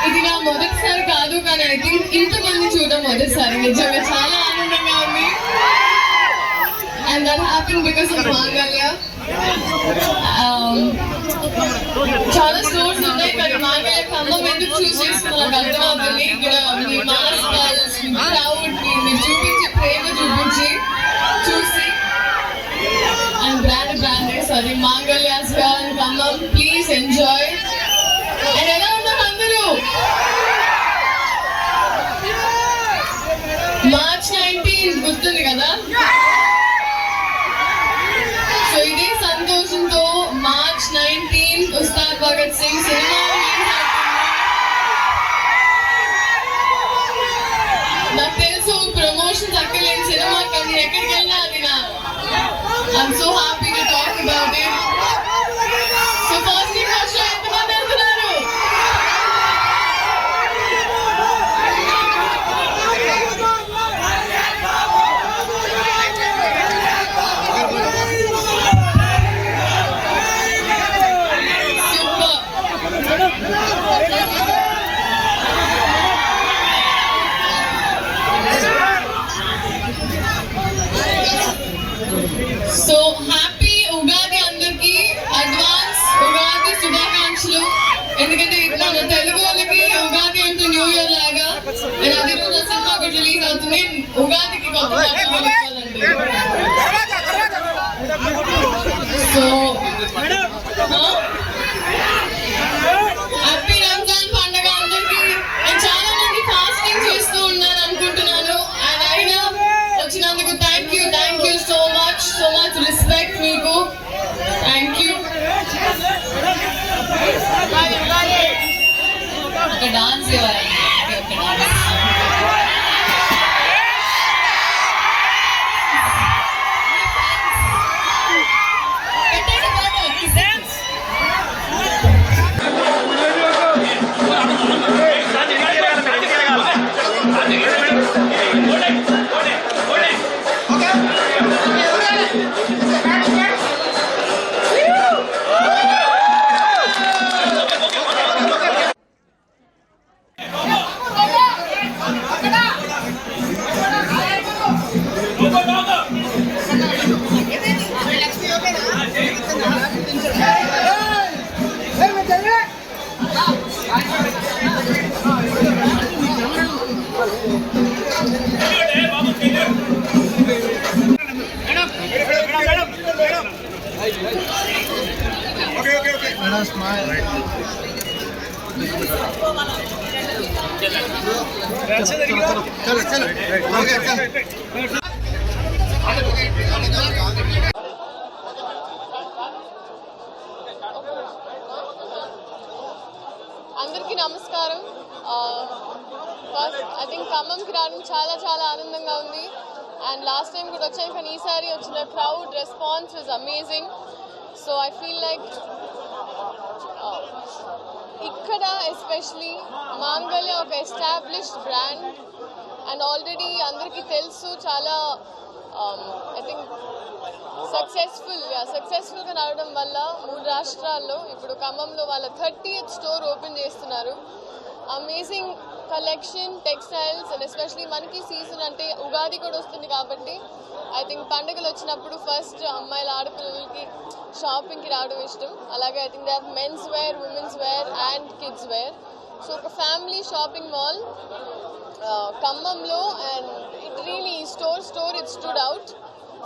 ఇది నా మొదటిసారి కాదు, కానీ ఐ థింక్ ఇంతమంది చూడడం మొదటిసారి. నిజంగా చాలా ఆనందంగా ఉంది. And that happen because of మాంగళ్య. చాలా స్టోర్స్ ఉన్నాయి, కానీ మాంగళ్య ఖమ్మం ఎందుకు చూస్ చేసుకున్నాను అర్థమవుతుంది. ఇక్కడ మీ మాస్ గర్ల్స్, మీ క్రౌడ్, మీరు చూపించే ప్రేమ చూసి and branded sari Mangalyas girl Khammam. Please enjoy. And ఎలా ఉన్నారు అందరూ? మార్చ్ 19 గుర్తుంది కదా? సో ఇదే సంతోషంతో మార్చ్ 19 ఉస్తాద్ భగత్ సింగ్ సినిమా. నాకు తెలుసు ప్రమోషన్స్ అక్కర్లేని సినిమా, కానీ ఎక్కడికి వెళ్ళినా అది నా I'm so happy to talk about it. So firstly, first show ఎంతమంది వెళ్తున్నారు? సో హ్యాపీ ఉగాది అందరికి. అడ్వాన్స్ ఉగాది శుభాకాంక్షలు. ఎందుకంటే మన తెలుగు వాళ్ళకి ఉగాది అంటే న్యూ ఇయర్ లాగా. నేను అదే రోజు సినిమా కూడా రిలీజ్ అవుతుంది. ఉగాదికి కొత్త సో హ్యాపీ రంజాన్ పండుగ అందరికి. నేను చాలా మంది ఫాస్టింగ్ చేస్తూ ఉన్నాను అనుకుంటున్నాను. అండ్ అయినా వచ్చినందుకు thank you so much respect మీకు. Thank you. ఒక డాన్స్ ఇవ్వాలి. అందరికీ నమస్కారం. ఫస్ట్ ఐ థింక్ ఖమ్మంకి రావడం చాలా చాలా ఆనందంగా ఉంది. అండ్ లాస్ట్ టైం కూడా వచ్చాను, కానీ ఈసారి వచ్చిన crowd response was amazing. So I feel like ఇక్కడ ఎస్పెషలీ మాంగళ్య ఒక ఎస్టాబ్లిష్డ్ బ్రాండ్ అండ్ ఆల్రెడీ అందరికీ తెలుసు. చాలా ఐ థింక్ సక్సెస్ఫుల్గా నడవడం వల్ల 3 రాష్ట్రాల్లో ఇప్పుడు ఖమ్మంలో వాళ్ళ 30th స్టోర్ ఓపెన్ చేస్తున్నారు. Amazing collection, textiles and especially మనకి సీజన్ అంటే ఉగాది కూడా వస్తుంది కాబట్టి ఐ థింక్ పండుగలు వచ్చినప్పుడు ఫస్ట్ అమ్మాయిల ఆడపిల్లలకి షాపింగ్కి రావడం ఇష్టం. అలాగే I think they have men's wear, women's wear and kids wear. So ఒక ఫ్యామిలీ షాపింగ్ మాల్ ఖమ్మంలో and it really store it stood out.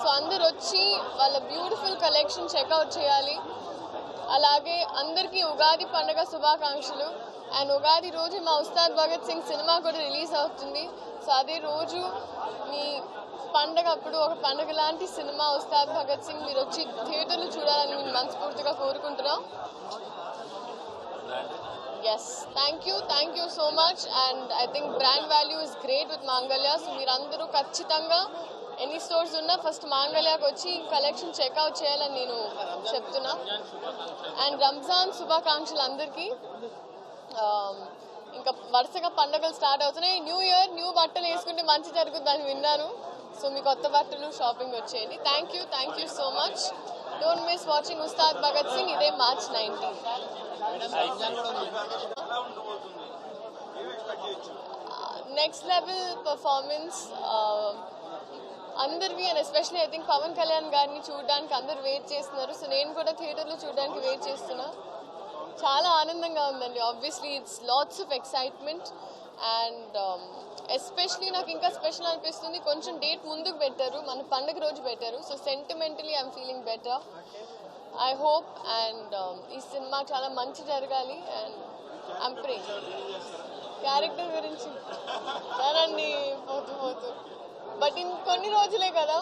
So అందరు వచ్చి వాళ్ళ బ్యూటిఫుల్ కలెక్షన్ చెక్అవుట్ చేయాలి. అలాగే అందరికీ ఉగాది పండుగ శుభాకాంక్షలు. అండ్ ఉగాది రోజు మా ఉస్తాద్ భగత్ సింగ్ సినిమా కూడా రిలీజ్ అవుతుంది. సో అదే రోజు మీ పండగ అప్పుడు ఒక పండుగ లాంటి సినిమా ఉస్తాద్ భగత్ సింగ్ మీరు వచ్చి థియేటర్లు చూడాలని నేను మనస్ఫూర్తిగా కోరుకుంటున్నాం. Yes, thank you so much. And I think brand value is great with Mangalya. So మీరందరూ ఖచ్చితంగా ఎన్ని స్టోర్స్ ఉన్నా ఫస్ట్ మాంగళ్యకు వచ్చి కలెక్షన్ చెక్అవుట్ చేయాలని నేను చెప్తున్నా. అండ్ రంజాన్ శుభాకాంక్షలు అందరికీ. ఇంకా వరుసగా పండుగలు స్టార్ట్ అవుతున్నాయి. న్యూ ఇయర్ న్యూ బట్టలు వేసుకుంటే మంచి జరుగుతుందని విన్నాను. సో మీ కొత్త బట్టలు షాపింగ్ వచ్చేయండి. Thank you so much. Don't miss watching Ustaad Bhagat Singh. ఇదే March 19. నెక్స్ట్ లెవెల్ పర్ఫార్మెన్స్ అందరివి and especially I think Pawan Kalyan గారిని చూడడానికి అందరు వెయిట్ చేస్తున్నారు. సో నేను కూడా థియేటర్లో చూడడానికి వెయిట్ చేస్తున్నా. చాలా ఆనందంగా ఉందండి. Obviously it's lots of excitement and especially నాకు ఇంకా స్పెషల్ అనిపిస్తుంది కొంచెం డేట్ ముందుకు పెట్టారు, మన పండుగ రోజు పెట్టారు. So sentimentally I'm feeling better. I hope and ఈ సినిమా చాలా మంచి జరగాలి అండ్ ఐఎమ్ ప్రేయింగ్. క్యారెక్టర్ గురించి సరండి పోతూ బట్ కొన్ని రోజులే కదా.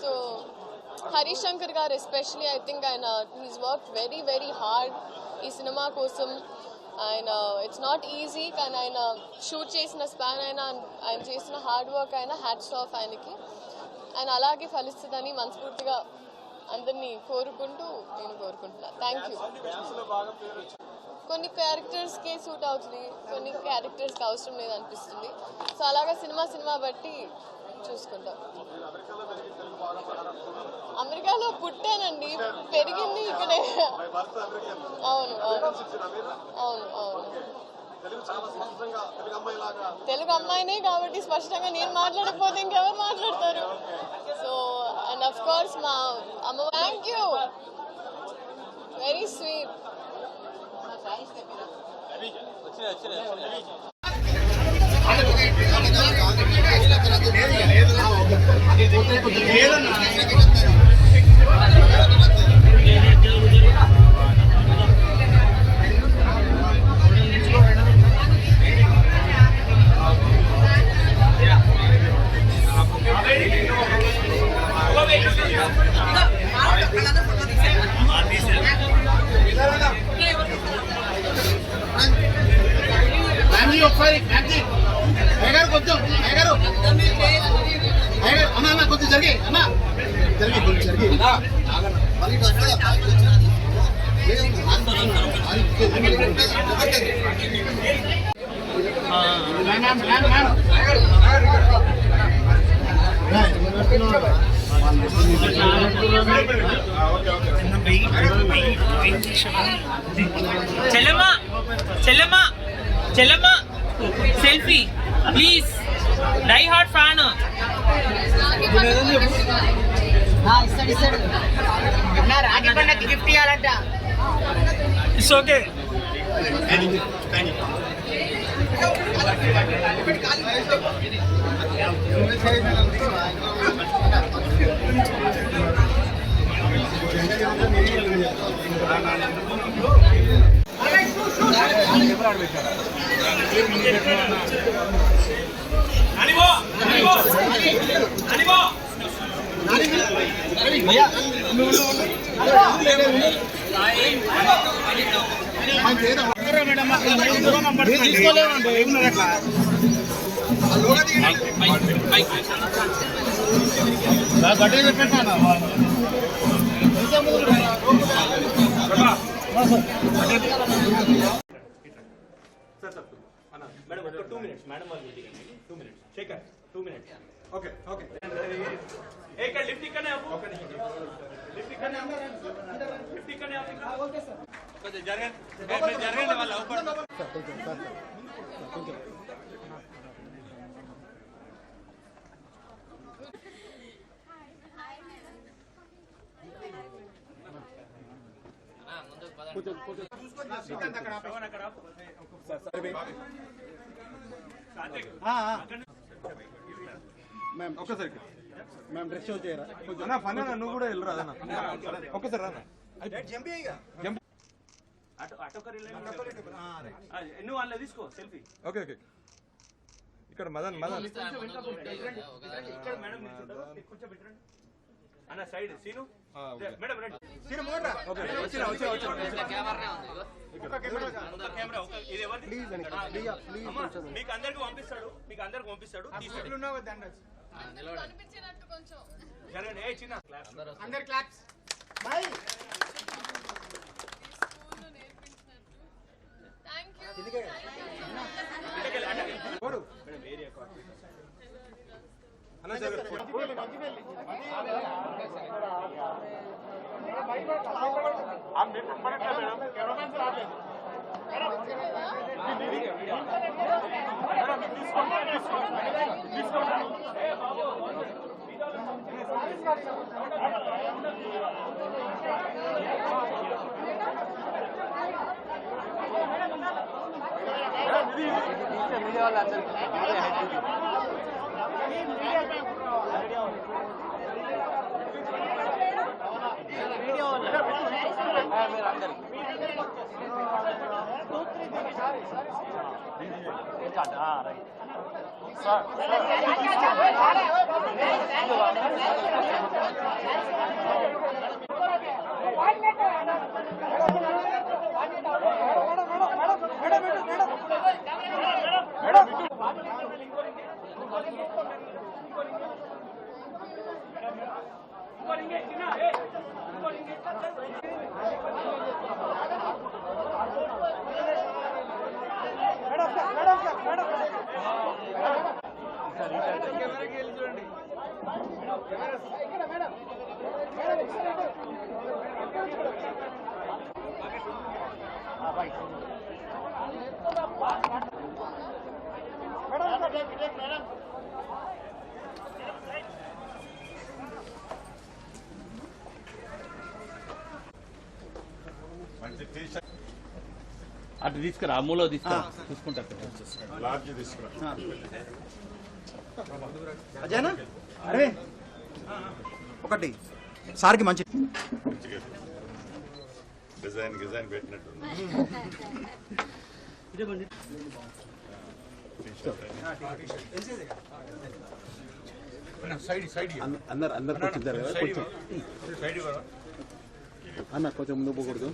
సో హరీష్ శంకర్ గారు ఎస్పెషలీ ఐ థింక్ ఆయన హీస్ వర్క్ వెరీ హార్డ్ ఈ సినిమా కోసం. ఆయన ఇట్స్ నాట్ ఈజీ, కానీ ఆయన షూట్ చేసిన స్పాన్ అయినా ఆయన చేసిన హార్డ్ వర్క్ అయినా హ్యాట్స్ ఆఫ్ ఆయనకి. ఆయన అలాగే ఫలిస్తుందని మనస్ఫూర్తిగా అందరినీ కోరుకుంటూ నేను కోరుకుంటున్నాను. Thank you. కొన్ని క్యారెక్టర్స్కి సూట్ అవుతుంది, కొన్ని క్యారెక్టర్స్కి అవసరం లేదు అనిపిస్తుంది. సో అలాగా సినిమా బట్టి చూసుకుంటాం. అమెరికాలో పుట్టానండి, పెరిగింది ఇక్కడే. అవును తెలుగు అమ్మాయినే కాబట్టి స్పష్టంగా నేను మాట్లాడకపోతే ఇంకెవరు మాట్లాడతారు. సో అండ్ అఫ్ కోర్స్ మా అమ్మ. Thank you, very sweet. ఒకసారి అయ్యగారు కొంచెం అయ్యగారు అన్న కొంచెం జరిగి అన్న జరిగి చెల్లమ్మ selfie please. Die hard fan. Rakhi పండుగకి గిఫ్ట్ ఇవ్వాలంట. It's okay. మేడం ఒక 2 minutes మేడం వాళ్ళు 2 minutes Shekhar 2 minutes okay okay ఏ ఇక్కడ లిఫ్ట్ ఇక్కడనే ఆపు ఓకే లిఫ్ట్ ఇక్కడనే ఆపు ఓకే సార్ కొంచెం జరగండి వాళ్ళు అవుపడతారు కొంచెం మ్యామ్ ఒక్కసారి మ్యామ్ డ్రెస్ షో చేయరా అన్న ఫన్ అన్న నువ్వు కూడా వెళ్ళరా అన్న ఒక్కసారి రానా నువ్వు వాళ్ళ తీసుకో సెల్ఫీ. ఓకే ఓకే ఇక్కడ మదన్ ఇక్కడ మేడం కొంచెం పెట్టండి అన్న సైడ్ సీను మేడం రండి. ఓకే కెమెరా ఇది ఎవరిది? మీకు అందరికి పంపిస్తాడు తీస్తాడు. కనిపించినట్టు కొంచెం జరగండి. ఏ చిన్న క్లాస్ అందరు క్లాప్స్ స్కూల్లో నేర్పించినట్టు. Thank you. ఏరియా అన్న జరగదు అటు తీసుకురా మూలో తీసుకురా చూసుకుంటారు అజయనా అరే ఒకటి సార్కి మంచి డిజైన్ పెట్టినట్టు అందరు కూర్చుంటారు కదా కొంచెం అన్న కొంచెం ముందు పోకూడదు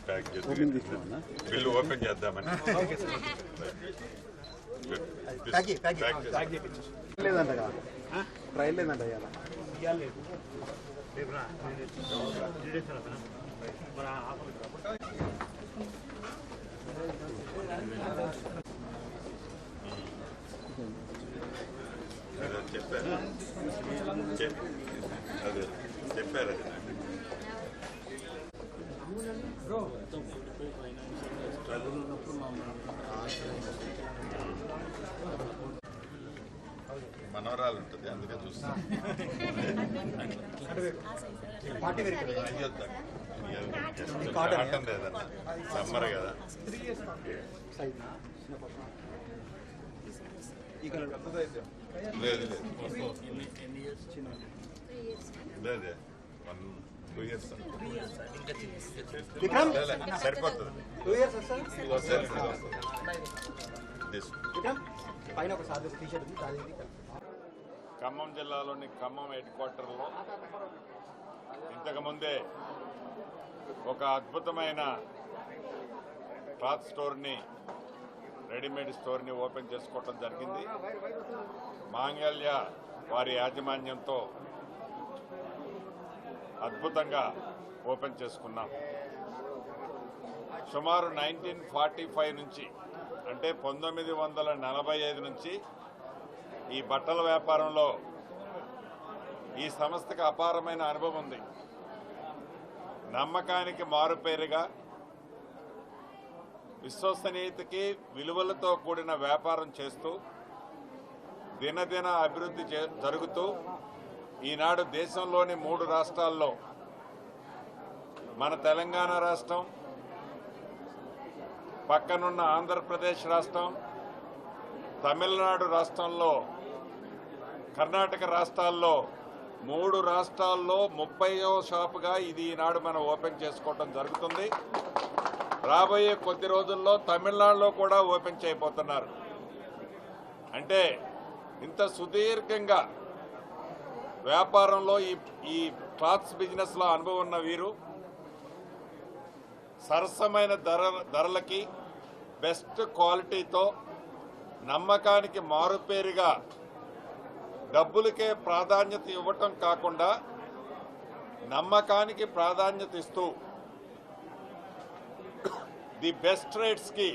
ప్యాక్ చేసి ఓపెన్ తీసుకున్నా బిల్లు ఓపెన్ చేద్దామని లేదంట కదా ట్రైల్ లేదంట ఇవాళ చెప్పారు అదే చెప్పారు అది మనవరాలు ఉంటుంది అందుకే చూస్తాను కాటన్ లేదన్న సమ్మర్ కదా లేదు లేదు 2 years సరిపోతుంది ఖమ్మం జిల్లాలోని ఖమ్మం హెడ్ క్వార్టర్లో ఇంతకుముందే ఒక అద్భుతమైన క్లాత్ స్టోర్ని రెడీమేడ్ స్టోర్ని ఓపెన్ చేసుకోవటం జరిగింది. మాంగళ్య వారి యాజమాన్యంతో అద్భుతంగా ఓపెన్ చేసుకున్నాం. సుమారు 1945 నుంచి అంటే 1945 నుంచి ఈ బట్టల వ్యాపారంలో ఈ సంస్థకు అపారమైన అనుభవం ఉంది. నమ్మకానికి మారుపేరుగా విశ్వసనీయతకి విలువలతో కూడిన వ్యాపారం చేస్తూ దినదిన అభివృద్ధి జరుగుతూ ఈనాడు దేశంలోని 3 రాష్ట్రాల్లో మన తెలంగాణ రాష్ట్రం, పక్కనున్న ఆంధ్రప్రదేశ్ రాష్ట్రం, తమిళనాడు రాష్ట్రంలో, కర్ణాటక రాష్ట్రాల్లో 3 రాష్ట్రాల్లో 30వ షాపుగా ఇది ఈనాడు మనం ఓపెన్ చేసుకోవడం జరుగుతుంది. రాబోయే కొద్ది రోజుల్లో తమిళనాడులో కూడా ఓపెన్ చేయబోతున్నారు. అంటే ఇంత సుదీర్ఘంగా వ్యాపారంలో ఈ క్లాత్స్ బిజినెస్లో అనుభవం ఉన్న వీరు సరసమైన ధరలకి బెస్ట్ క్వాలిటీతో నమ్మకానికి మారుపేరుగా డబ్బులకే ప్రాధాన్యత ఇవ్వటం కాకుండా నమ్మకానికి ప్రాధాన్యత ఇస్తూ ది బెస్ట్ రేట్స్కి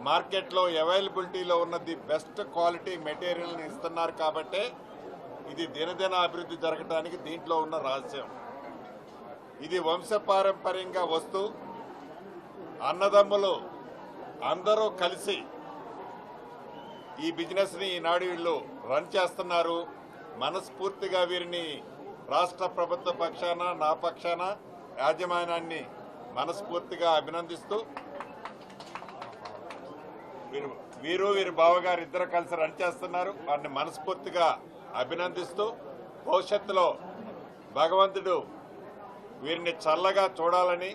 మార్కెట్లో అవైలబిలిటీలో ఉన్న ది బెస్ట్ క్వాలిటీ మెటీరియల్ని ఇస్తున్నారు. కాబట్టే ఇది దినదిన అభివృద్ధి జరగడానికి దీంట్లో ఉన్న రహస్యం. ఇది వంశపారంపర్యంగా వస్తూ అన్నదమ్ములు అందరూ కలిసి ఈ బిజినెస్ని ఈనాడు వీళ్ళు రన్ చేస్తున్నారు. మనస్ఫూర్తిగా వీరిని రాష్ట్ర ప్రభుత్వ పక్షాన, నా పక్షాన యాజమాన్యాన్ని మనస్ఫూర్తిగా అభినందిస్తూ, వీరి బావగారు ఇద్దరు కలిసి రన్ చేస్తున్నారు. వారిని మనస్ఫూర్తిగా అభినందిస్తూ, భవిష్యత్తులో భగవంతుడు వీరిని చల్లగా చూడాలని,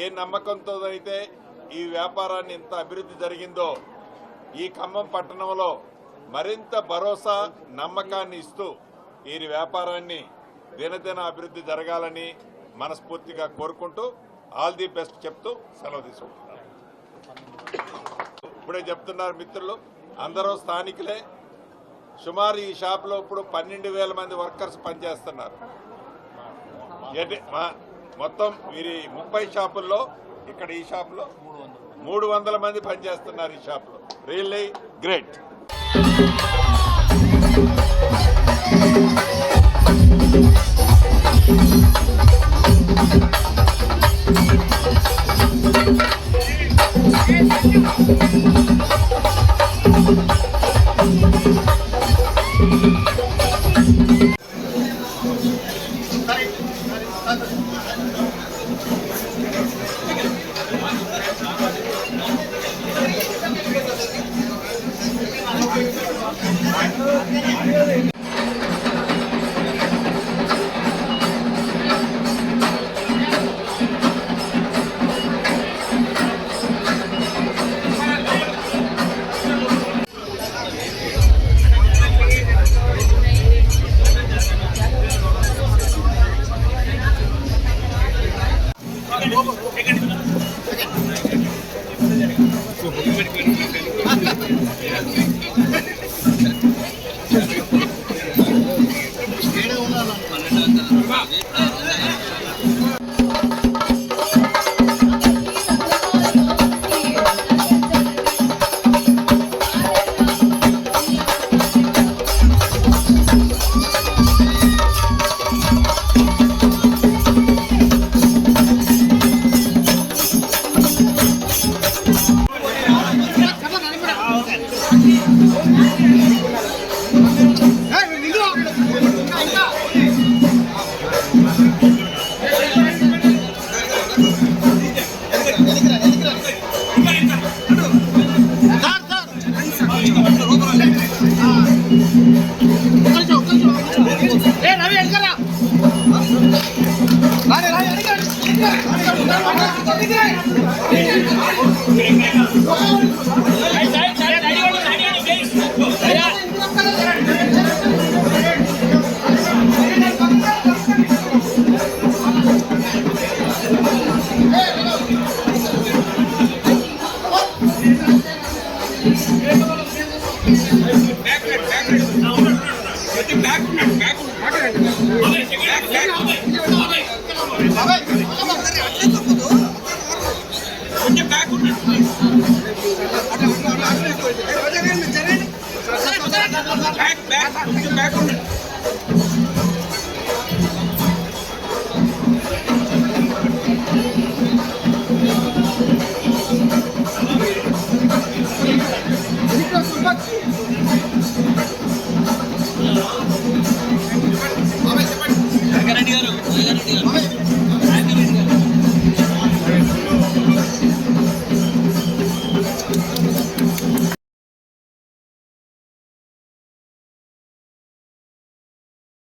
ఏ నమ్మకంతో అయితే ఈ వ్యాపారాన్ని ఇంత అభివృద్ధి జరిగిందో ఈ ఖమ్మం పట్టణంలో మరింత భరోసా, నమ్మకాన్ని ఇస్తూ వీరి వ్యాపారాన్ని దినదిన అభివృద్ధి జరగాలని మనస్ఫూర్తిగా కోరుకుంటూ ఆల్ ది బెస్ట్ చెప్తూ సెలవు తీసుకుంటున్నారు. ఇప్పుడే చెప్తున్నారు మిత్రులు, అందరూ స్థానికులే. సుమారు ఈ షాప్లో ఇప్పుడు 12,000 మంది వర్కర్స్ పనిచేస్తున్నారు. మొత్తం వీరి 30 షాపుల్లో ఇక్కడ ఈ షాపులో 300 మంది పనిచేస్తున్నారు ఈ షాపులో. Really great. back.